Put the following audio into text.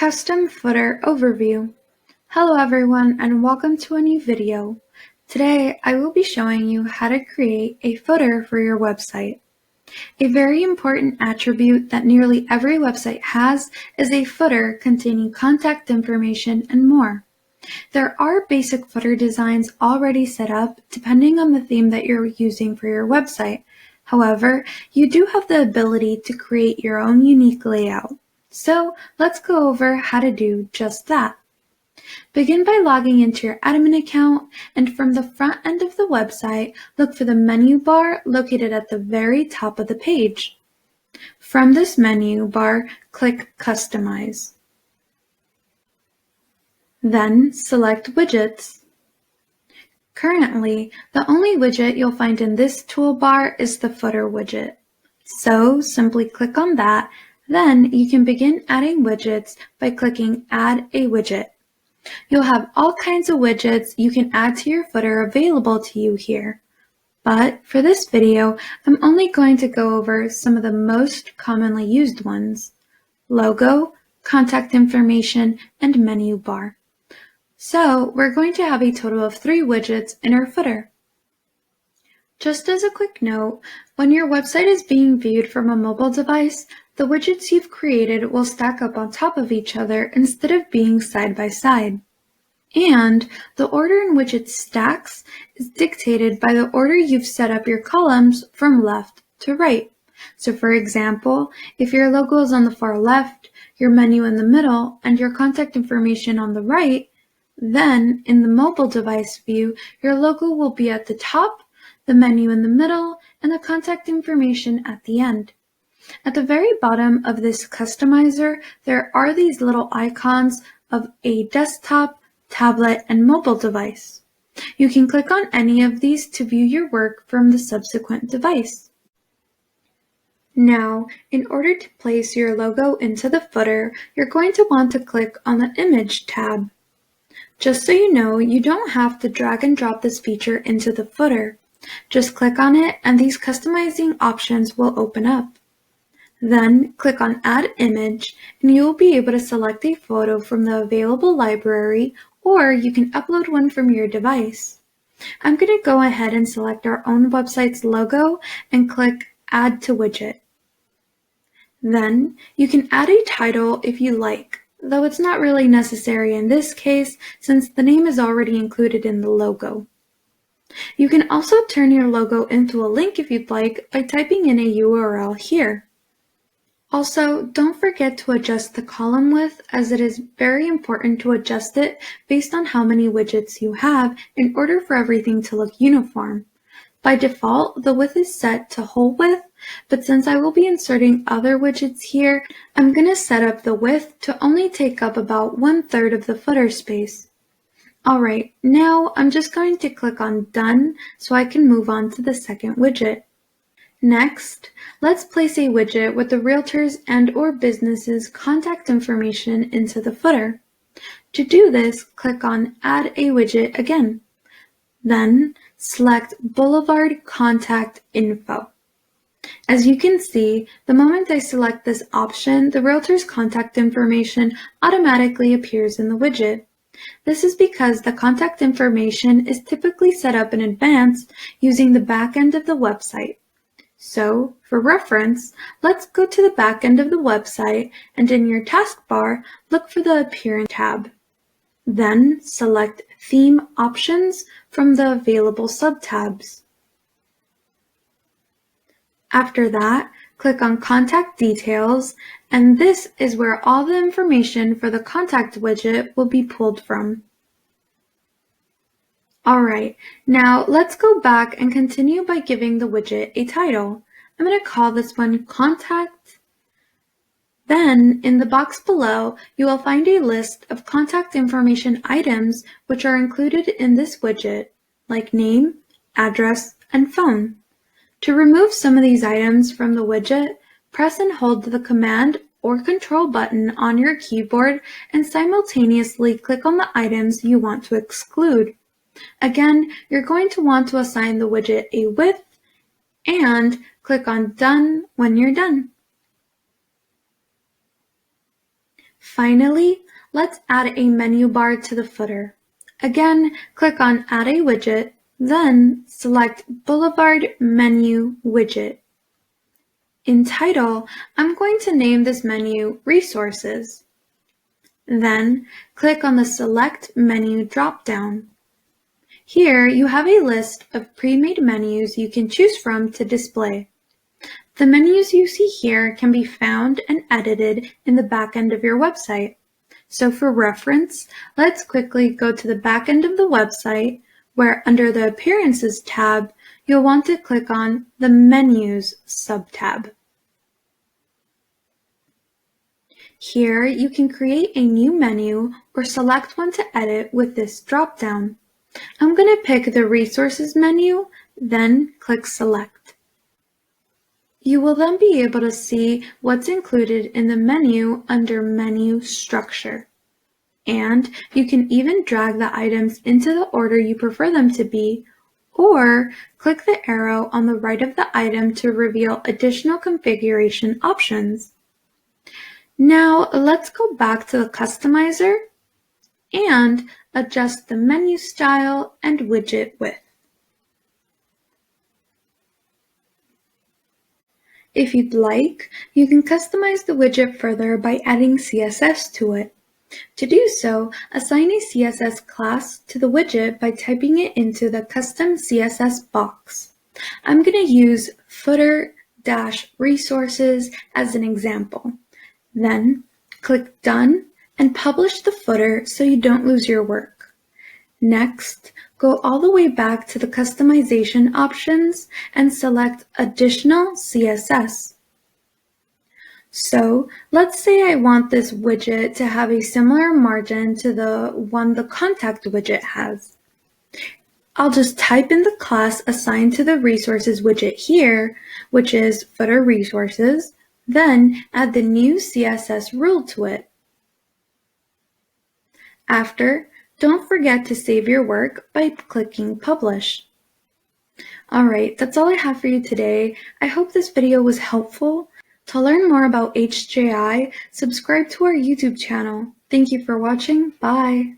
Custom Footer Overview. Hello everyone and welcome to a new video. Today I will be showing you how to create a footer for your website. A very important attribute that nearly every website has is a footer containing contact information and more. There are basic footer designs already set up depending on the theme that you're using for your website. However, you do have the ability to create your own unique layout. So let's go over how to do just that. Begin by logging into your admin account, and from the front end of the website, look for the menu bar located at the very top of the page. From this menu bar, click Customize. Then select Widgets. Currently, the only widget you'll find in this toolbar is the footer widget. So simply click on that. Then you can begin adding widgets by clicking Add a Widget. You'll have all kinds of widgets you can add to your footer available to you here. But for this video, I'm only going to go over some of the most commonly used ones: logo, contact information, and menu bar. So we're going to have a total of 3 widgets in our footer. Just as a quick note, when your website is being viewed from a mobile device, the widgets you've created will stack up on top of each other instead of being side by side. And the order in which it stacks is dictated by the order you've set up your columns from left to right. So for example, if your logo is on the far left, your menu in the middle, and your contact information on the right, then in the mobile device view, your logo will be at the top, the menu in the middle, and the contact information at the end. At the very bottom of this customizer, there are these little icons of a desktop, tablet, and mobile device. You can click on any of these to view your work from the subsequent device. Now, in order to place your logo into the footer, you're going to want to click on the Image tab. Just so you know, you don't have to drag and drop this feature into the footer. Just click on it and these customizing options will open up. Then click on Add Image and you will be able to select a photo from the available library, or you can upload one from your device. I'm going to go ahead and select our own website's logo and click Add to Widget. Then you can add a title if you like, though it's not really necessary in this case since the name is already included in the logo. You can also turn your logo into a link if you'd like by typing in a URL here. Also, don't forget to adjust the column width, as it is very important to adjust it based on how many widgets you have in order for everything to look uniform. By default, the width is set to whole width, but since I will be inserting other widgets here, I'm going to set up the width to only take up about 1/3 of the footer space. Alright, now I'm just going to click on Done so I can move on to the second widget. Next, let's place a widget with the realtor's and/or business's contact information into the footer. To do this, click on Add a Widget again. Then select Boulevard Contact Info. As you can see, the moment I select this option, the realtor's contact information automatically appears in the widget. This is because the contact information is typically set up in advance using the back end of the website. So, for reference, let's go to the back end of the website and in your taskbar, look for the Appearance tab. Then select Theme Options from the available subtabs. After that, click on Contact Details, and this is where all the information for the contact widget will be pulled from. Alright, now let's go back and continue by giving the widget a title. I'm going to call this one Contact. Then, in the box below, you will find a list of contact information items which are included in this widget, like name, address, and phone. To remove some of these items from the widget, press and hold the Command or Control button on your keyboard and simultaneously click on the items you want to exclude. Again, you're going to want to assign the widget a width and click on Done when you're done. Finally, let's add a menu bar to the footer. Again, click on Add a Widget, then select Boulevard Menu Widget. In Title, I'm going to name this menu Resources. Then, click on the Select Menu drop-down. Here, you have a list of pre-made menus you can choose from to display. The menus you see here can be found and edited in the back end of your website. So for reference, let's quickly go to the back end of the website, where under the Appearances tab, you'll want to click on the Menus subtab. Here, you can create a new menu or select one to edit with this drop-down. I'm going to pick the Resources menu, then click Select. You will then be able to see what's included in the menu under Menu Structure. And you can even drag the items into the order you prefer them to be, or click the arrow on the right of the item to reveal additional configuration options. Now let's go back to the customizer and adjust the menu style and widget width. If you'd like, you can customize the widget further by adding CSS to it. To do so, assign a CSS class to the widget by typing it into the Custom CSS box. I'm going to use footer-resources as an example. Then, click Done and publish the footer so you don't lose your work. Next, go all the way back to the customization options and select Additional CSS. So let's say I want this widget to have a similar margin to the one the contact widget has. I'll just type in the class assigned to the resources widget here, which is footer resources, then add the new CSS rule to it. After, don't forget to save your work by clicking Publish. Alright, that's all I have for you today. I hope this video was helpful. To learn more about HJI, subscribe to our YouTube channel. Thank you for watching. Bye.